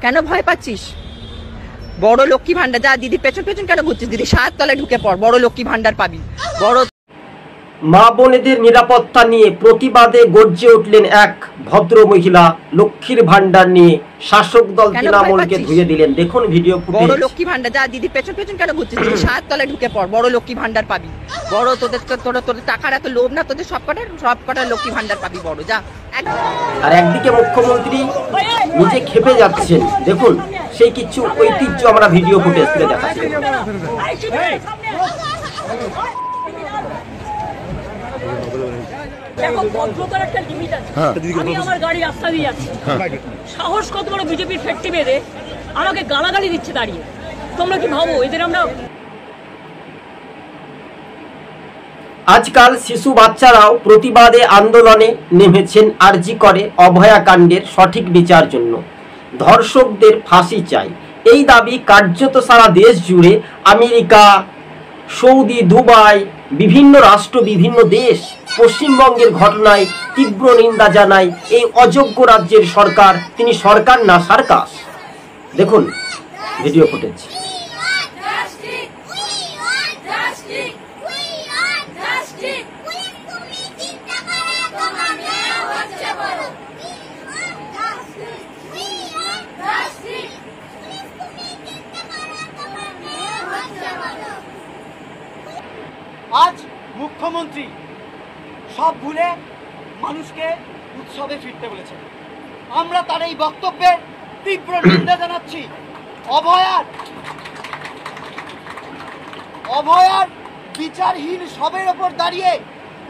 কেন ভয় পাচ্ছিস? বড় লক্ষ্মী ভান্ডার, যা দিদি পেছন পেছন কেন ঘুরছিস? দিদি 7 তলায় ঢুকে পড়, বড় লক্ষ্মী ভান্ডার পাবি। বড় মা বোনেদের নিরাপত্তা নিয়ে প্রতিবাদে গর্জে উঠলেন এক ভদ্র মহিলা। লক্ষ্মীর ভান্ডার নিয়ে শাসক দল তৃণমূলকে ধুয়ে দিলেন। দেখুন ভিডিও ফুটেজ। বড় লক্ষ্মী ভান্ডার, যা দিদি পেছন পেছন কেন ঘুরছিস? দিদি 7 তলায় ঢুকে পড়, বড় লক্ষ্মী ভান্ডার পাবি। বড় তোদের টাকার এত লোভ না? তোদের সবকটার লক্ষ্মী ভান্ডার পাবি বড়, যা। আর একদিকে মুখ্যমন্ত্রী নিজে খেপে যাচ্ছেন। দেখুন সেই কিছু ঐতিহ্য আমরা ভিডিও ফুটেজ তুলে দেখাচ্ছি। দেখো, ভদ্রতার একটা লিমিট আছে। আমি আমার গাড়ি রাস্তা দিয়ে যাচ্ছি, সাহস কত বড় বিজেপির ফ্যাক্টরি বেঁধে আমাকে গালাগালি দিচ্ছে দাঁড়িয়ে। তোমরা কি ভাবো এদের আমরা? আজকাল শিশু বাচ্চারাও প্রতিবাদে আন্দোলনে নেমেছেন আরজি করে অভয়াকাণ্ডের সঠিক বিচার জন্য। ধর্ষকদের ফাঁসি চাই, এই দাবি কার্যত সারা দেশ জুড়ে। আমেরিকা, সৌদি, দুবাই, বিভিন্ন রাষ্ট্র, বিভিন্ন দেশ পশ্চিমবঙ্গের ঘটনায় তীব্র নিন্দা জানায় এই অযোগ্য রাজ্যের সরকার। তিনি সরকার না সার্কাস। দেখুন ভিডিও ফুটেজ। আজ মুখ্যমন্ত্রী সব ভুলে মানুষকে উৎসবে ফিরতে বলেছেন। আমরা তার এই বক্তব্যের তীব্র নিন্দা জানাচ্ছি। অভয়ার বিচারহীন সবের ওপর দাঁড়িয়ে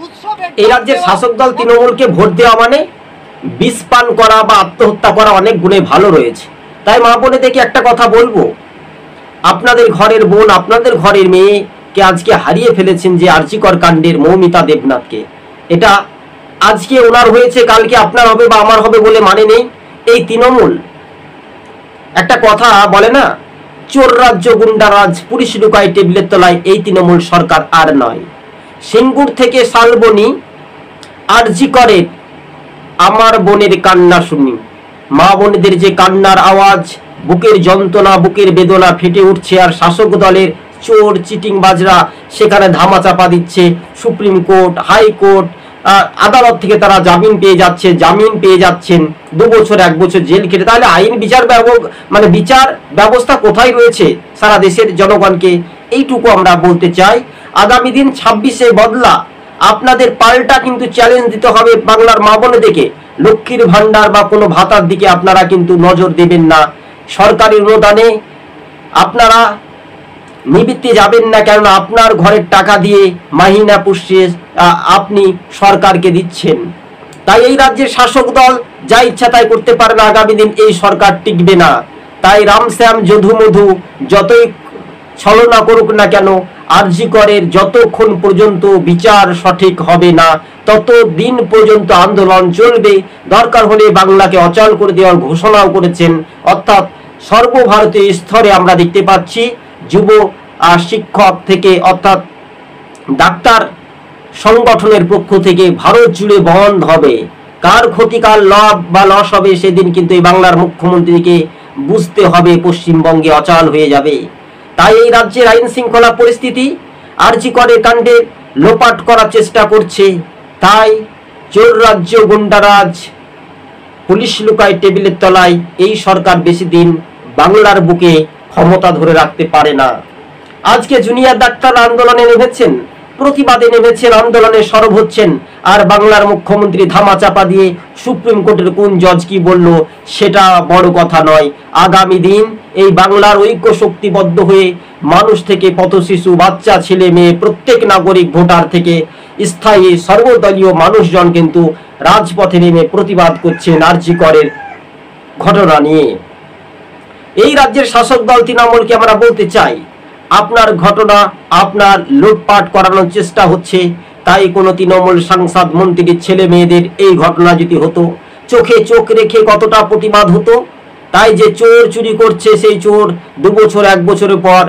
উৎসবের এই রাজ্যের শাসক দল তৃণমূলকে ভোট দেওয়া মানে বিষ পান করা বা আত্মহত্যা করা অনেক গুণে ভালো রয়েছে। তাই মা বোনেদেরকে একটা কথা বলবো, আপনাদের ঘরের বোন, আপনাদের ঘরের মেয়েকে আজকে হারিয়ে ফেলেছেন যে আরজি কর কাণ্ডের মৌমিতা দেবনাথকে। এটা আজকে ওনার হয়েছে, কালকে আপনার হবে বা আমার হবে বলে মানে নেই। এই তৃণমূল একটা কথা বলে না, চোর রাজ্য গুন্ডারাজ, পুলিশ ঢুকায় টেবিলের তলায়। এই তৃণমূল সরকার আর নয়। সিঙ্গুর থেকে শালবনী, আরজি করে আমার বোনের কান্না শুনি। মা বোনেদের যে কান্নার আওয়াজ, বুকের যন্ত্রণা, বুকের বেদনা ফেটে উঠছে। আর শাসক দলের চোর চিটিংবাজরা সেখানে ধামাচাপা দিচ্ছে। সুপ্রিম কোর্ট, হাইকোর্ট, আদালত থেকে তারা জামিন পেয়ে যাচ্ছেন 2 বছর 1 বছর জেল খেটে। তাহলে আইন বিচার বিচার ব্যবস্থা কোথায় রয়েছে সারা দেশের জনগণকে? এইটুকু আমরা বলতে চাই। আগামী দিন 26-এ বদলা, আপনাদের পাল্টা কিন্তু চ্যালেঞ্জ দিতে হবে বাংলার মা বোনেদেরকে। লক্ষ্মীর ভান্ডার বা কোনো ভাতার দিকে আপনারা কিন্তু নজর দেবেন না। সরকারি অনুদানে আপনারা নিবৃত্তে যাবেন না, কেননা আপনার ঘরের টাকা দিয়ে মাহিনা পুষিয়ে আপনি সরকারকে দিচ্ছেন। তাই এই রাজ্যের শাসক দল যা ইচ্ছা তাই করতে পারে না। আগামী দিন এই সরকার টিকবে না। তাই রামশ্যাম যদুমধু যতই ছলনা করুক না কেন, আরজি করের যতক্ষণ পর্যন্ত বিচার সঠিক হবে না ততদিন পর্যন্ত আন্দোলন চলবে। দরকার হলে বাংলাকে অচল করে দেওয়ার ঘোষণাও করেছেন। অর্থাৎ সর্বভারতীয় স্তরে আমরা দেখতে পাচ্ছি যুব শিক্ষক থেকে অর্থাৎ ডাক্তার সংগঠনের পক্ষ থেকে ভারত জুড়ে বন্ধ হবে। কার ক্ষতি কার লাভ বা লস হবে সেদিন কিন্তু এই বাংলার মুখ্যমন্ত্রীকে বুঝতে হবে। পশ্চিমবঙ্গে অচল হয়ে যাবে। তাই এই রাজ্যের আইন শৃঙ্খলা পরিস্থিতি আরজি করে কাণ্ডে লোপাট করার চেষ্টা করছে। তাই চোর রাজ্য গুন্ডারাজ, পুলিশ লুকায় টেবিলের তলায় এই সরকার বেশি দিন বাংলার বুকে ক্ষমতা ধরে রাখতে পারে না। আজকে জুনিয়র ডাক্তার আন্দোলনে নেমেছেন, প্রতিবাদে নেমেছেন, আন্দোলনে সরব হচ্ছেন। আর বাংলার মুখ্যমন্ত্রী ধামাচাপা দিয়ে সুপ্রিম কোর্টের কোন জজ কি বলল সেটা বড় কথা নয়। আগামী দিন এই বাংলার ঐক্য শক্তিবদ্ধ হয়ে মানুষ থেকে পথ শিশু, বাচ্চা, ছেলে মেয়ে, প্রত্যেক নাগরিক, ভোটার থেকে স্থায়ী সর্বদলীয় মানুষজন কিন্তু রাজপথে নেমে প্রতিবাদ করছেন আরজি করের ঘটনা নিয়ে। এই রাজ্যের শাসক দল তৃণমূলকে আমরা বলতে চাই, আপনার ঘটনা আপনার লুটপাট করানোর চেষ্টা হচ্ছে। তাই কোনো তৃণমূল সাংসদ মন্ত্রীর ছেলে মেয়েদের এই ঘটনা যদি হতো, চোখে চোখ রেখে কতটা প্রতিবাদ হতো। তাই যে চোর চুরি করছে সেই চোর 2 বছর 1 বছরের পর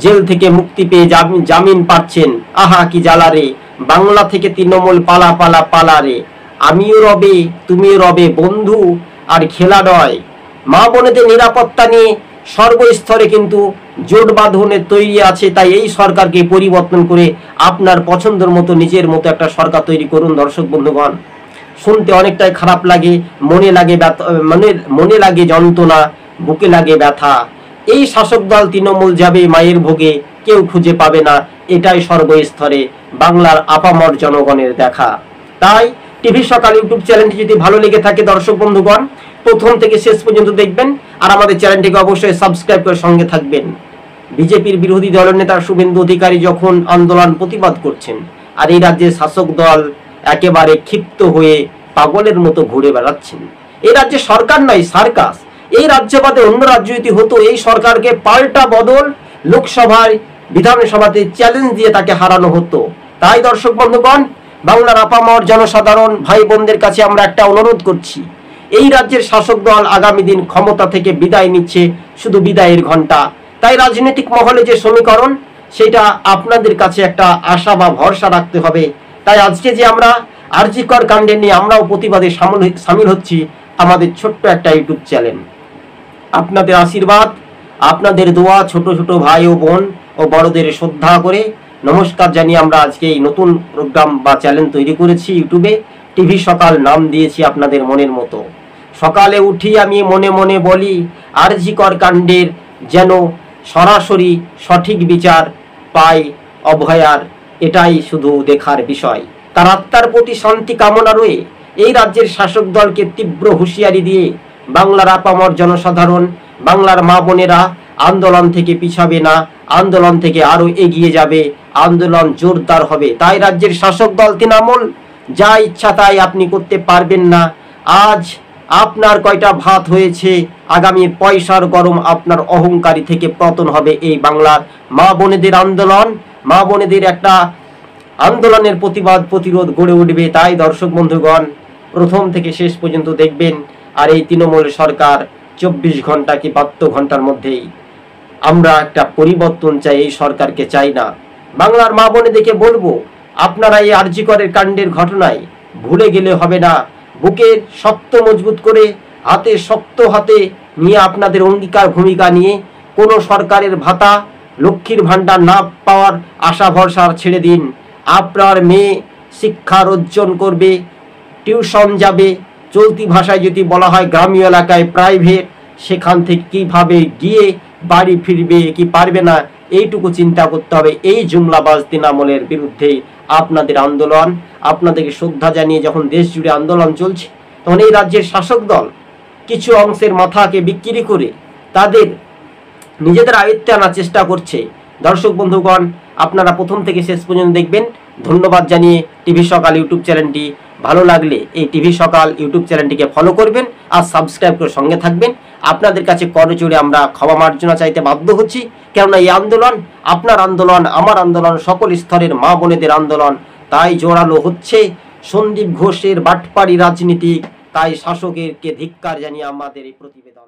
জেল থেকে মুক্তি পেয়ে জামিন পাচ্ছেন। আহা কি জ্বালা রে! বাংলা থেকে তৃণমূল পালা পালা পালা রে। আমিও রবে তুমিও রবে বন্ধু, আর খেলা নয় মা বোনেদের নিরাপত্তা নিয়ে সর্বস্তরে কিন্তু জোট বাঁধনের তৈরি আছে। তাই এই সরকারকে পরিবর্তন করে আপনার পছন্দের মতো নিজের মতো একটা সরকার তৈরি করুন। দর্শক বন্ধুগণ, শুনতে অনেকটাই খারাপ লাগে, মনে লাগে যন্ত্রণা, বুকে লাগে ব্যথা। এই শাসক দল তৃণমূল যাবে মায়ের ভোগে, কেউ খুঁজে পাবে না, এটাই সর্বস্তরে বাংলার আপামর জনগণের দেখা। তাই টিভি সকাল ইউটিউব চ্যানেলটি যদি ভালো লেগে থাকে দর্শক বন্ধুগণ, প্রথম থেকে শেষ পর্যন্ত দেখবেন আর আমাদের চ্যানেলটিকে অবশ্যই সাবস্ক্রাইব করে সঙ্গে থাকবেন। বিজেপির বিরোধী দলনেতা শুভেন্দু অধিকারী যখন আন্দোলন প্রতিবাদ করছেন, আর এই রাজ্যের শাসক দল একেবারে ক্ষিপ্ত হয়ে পাগলের মতো ঘুরে বেড়াচ্ছেন। এই রাজ্যে সরকার নয়, সার্কাস। এই রাজ্য বাদে অন্য রাজ্য যদি হতো, এই সরকারকে পাল্টা বদল লোকসভায় বিধানসভাতে চ্যালেঞ্জ দিয়ে তাকে হারানো হতো। তাই দর্শক বন্ধুগণ, বাংলার আপামর জনসাধারণ ভাই বোনদের কাছে আমরা একটা অনুরোধ করছি, এই রাজ্যের শাসক দল আগামী দিন ক্ষমতা থেকে বিদায় নিচ্ছে, শুধু বিদায়ের ঘন্টা। তাই রাজনৈতিক মহলে যে সমীকরণ, সেটা আপনাদের কাছে একটা আশা বা ভরসা রাখতে হবে। তাই আজকে যে আমরা আরজিকর কাণ্ডে নিয়ে আমরাও প্রতিবাদে সামিল হচ্ছি আমাদের ছোট্ট একটা ইউটিউব চ্যানেল। আপনাদের আশীর্বাদ, আপনাদের দোয়া, ছোট ছোট ভাই ও বোন ও বড়দের শ্রদ্ধা করে নমস্কার জানিয়ে আমরা আজকে এই নতুন প্রোগ্রাম বা চ্যানেল তৈরি করেছি ইউটিউবে। টিভি সকাল নাম দিয়েছি আপনাদের মনের মতো। সকালে উঠি আমি মনে মনে বলি, আরজিকর কাণ্ডের যেন সরাসরি সঠিক বিচার পায় অভয়ার, এটাই শুধু দেখার বিষয়। তার আত্মার প্রতি শান্তি কামনা রয়ে এই রাজ্যের শাসক দলকে তীব্র হুঁশিয়ারি দিয়ে বাংলার আপামর জনসাধারণ, বাংলার মা বোনেরা আন্দোলন থেকে পিছাবে না, আন্দোলন থেকে আরো এগিয়ে যাবে, আন্দোলন জোরদার হবে। তাই রাজ্যের শাসক দল তৃণমূল যা ইচ্ছা তাই আপনি করতে পারবেন না। আজ আপনার কয়টা ভাত হয়েছে, আগামী পয়সার গরম আপনার অহংকারী থেকে পতন হবে। এই বাংলার মা বোনেদের আন্দোলন, মা বোনেদের একটা আন্দোলনের প্রতিবাদ প্রতিরোধ গড়ে উঠবে। তাই দর্শক বন্ধুগণ, প্রথম থেকে শেষ পর্যন্ত দেখবেন। আর এই তৃণমূল সরকার 24 ঘন্টা কি 72 ঘন্টার মধ্যেই আমরা একটা পরিবর্তন চাই, এই সরকারকে চাই না। বাংলার মা বোনেদেরকে বলবো, আপনারা এই আরজিকরের কাণ্ডের ঘটনায় ভুলে গেলে হবে না। বুকে শক্ত মজবুত করে, হাতে শক্ত হাতে নিয়ে আপনাদের অঙ্গীকার ভূমিকা নিয়ে কোনো সরকারের ভাতা, লক্ষ্মীর ভাণ্ডার না পাওয়ার আশা ভরসা ছেড়ে দিন। আপনার মেয়ে শিক্ষার অর্জন করবে, টিউশন যাবে, চলতি ভাষায় যদি বলা হয় গ্রাম্য এলাকায় প্রাইভেট, সেখান থেকে কিভাবে গিয়ে বাড়ি ফিরবে কি পারবে না, এইটুকু চিন্তা করতে হবে। এই জুমলাবাজ তৃণমূলের বিরুদ্ধে আপনাদের আন্দোলন, আপনাদেরকে শ্রদ্ধা জানিয়ে যখন দেশ জুড়ে আন্দোলন চলছে, তখন এই রাজ্যের শাসক দল কিছু অংশের মাথাকে বিক্রি করে তাদের নিজেদের আয়ত্তে আনার চেষ্টা করছে। দর্শক বন্ধুগণ, আপনারা প্রথম থেকে শেষ পর্যন্ত দেখবেন। ধন্যবাদ জানিয়ে টিভি সকাল ইউটিউব চ্যানেলটি ভালো লাগলে এই টিভি সকাল ইউটিউব চ্যানেলটিকে ফলো করবেন আর সাবস্ক্রাইব করে সঙ্গে থাকবেন। আপনাদের কাছে করজোড়ে আমরা ক্ষমা মার্জনা চাইতে বাধ্য হচ্ছি, কেননা এই আন্দোলন আপনার আন্দোলন, আমার আন্দোলন, সকল স্তরের মা বোনেদের আন্দোলন। তাই জোরালো হচ্ছে সন্দীপ ঘোষের বাটপাড়ি রাজনীতি। তাই শাসকেরকে ধিক্কার জানিয়ে আমাদের এই প্রতিবেদন।